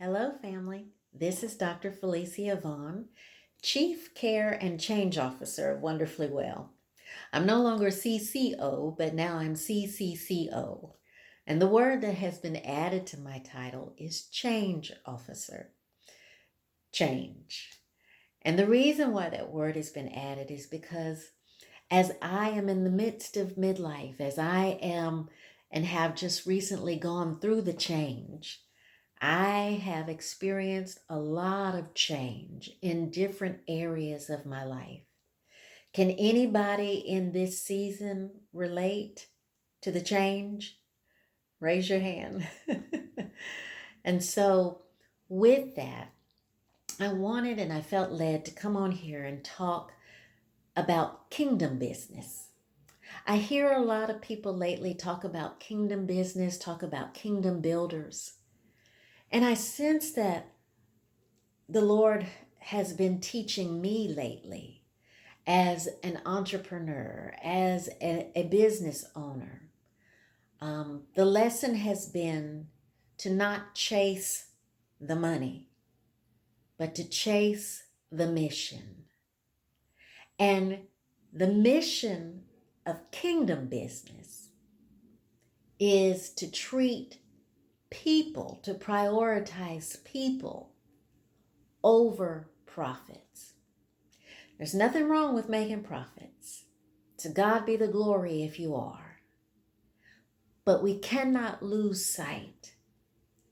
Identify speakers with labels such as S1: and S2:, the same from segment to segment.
S1: Hello, family. This is Dr. Felicia Vaughn, Chief Care and Change Officer of Wonderfully Well. I'm no longer CCO, but now I'm CCCO. And the word that has been added to my title is Change Officer. Change. And the reason why that word has been added is because as I am in the midst of midlife, as I am and have just recently gone through the change, I have experienced a lot of change in different areas of my life. Can anybody in this season relate to the change? Raise your hand. And so, with that, I wanted and I felt led to come on here and talk about kingdom business. I hear a lot of people lately talk about kingdom business, talk about kingdom builders. And I sense that the Lord has been teaching me lately as an entrepreneur, as a business owner. The lesson has been to not chase the money, but to chase the mission. And the mission of kingdom business is to treat people, to prioritize people over profits. There's nothing wrong with making profits. To God be the glory if you are. But we cannot lose sight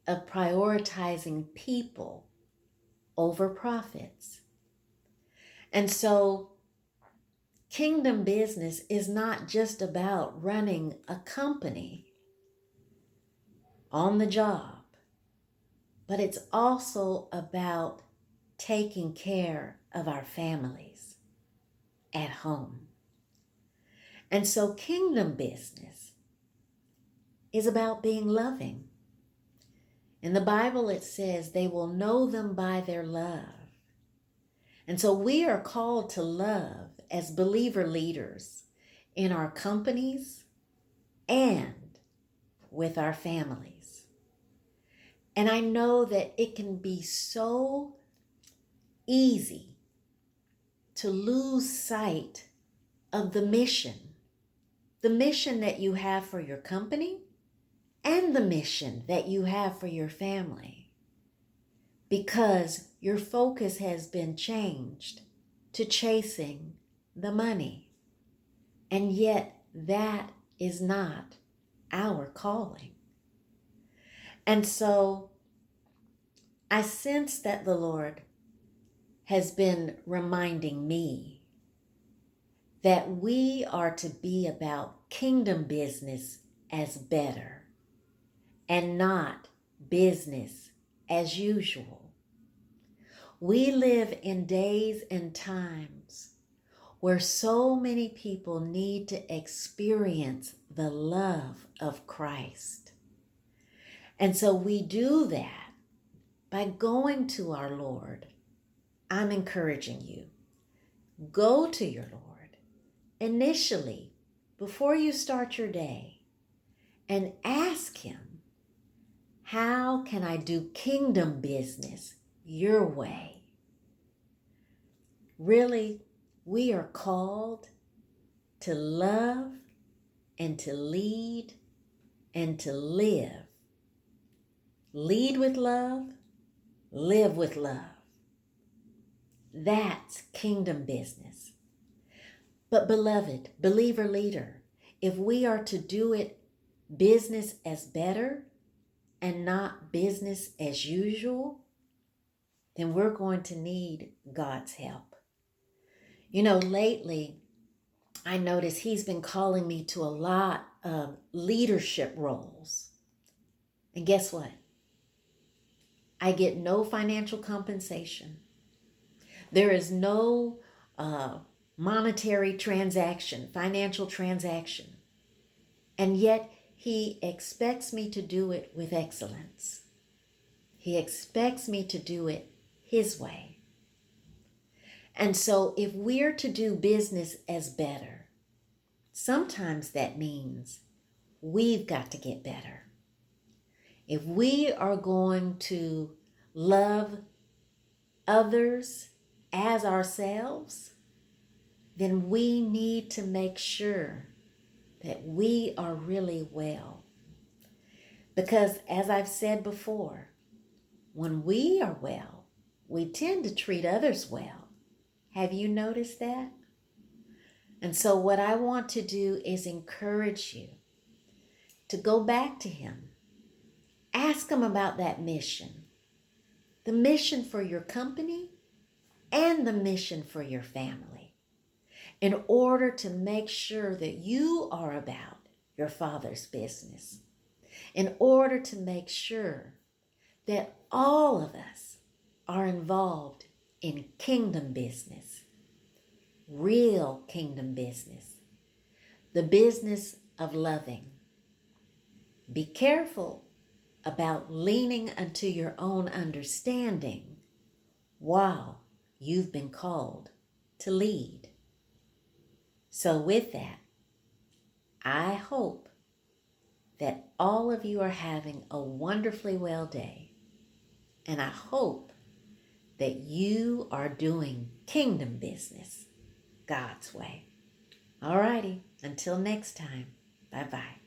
S1: of prioritizing people over profits. And so kingdom business is not just about running a company on the job, but it's also about taking care of our families at home. And so kingdom business is about being loving. In the Bible, it says they will know them by their love. And so we are called to love as believer leaders in our companies and with our families. And I know that it can be so easy to lose sight of the mission that you have for your company and the mission that you have for your family, because your focus has been changed to chasing the money. And yet that is not our calling. And so I sense that the Lord has been reminding me that we are to be about kingdom business as better and not business as usual. We live in days and times where so many people need to experience the love of Christ. And so we do that by going to our Lord. I'm encouraging you, go to your Lord initially before you start your day and ask Him, how can I do kingdom business your way? Really, we are called to love and to lead and to live. Lead with love, live with love. That's kingdom business. But beloved, believer leader, if we are to do it business as better and not business as usual, then we're going to need God's help. You know, lately, I notice He's been calling me to a lot of leadership roles. And guess what? I get no financial compensation. There is no monetary transaction, financial transaction. And yet He expects me to do it with excellence. He expects me to do it His way. And so if we're to do business as better, sometimes that means we've got to get better. If we are going to love others as ourselves, then we need to make sure that we are really well. Because as I've said before, when we are well, we tend to treat others well. Have you noticed that? And so what I want to do is encourage you to go back to Him. Ask Him about that mission. The mission for your company and the mission for your family, in order to make sure that you are about your Father's business, in order to make sure that all of us are involved in kingdom business, real kingdom business, the business of loving. Be careful about leaning unto your own understanding while you've been called to lead. So with that, I hope that all of you are having a wonderfully well day. And I hope that you are doing kingdom business God's way. All righty, until next time, bye-bye.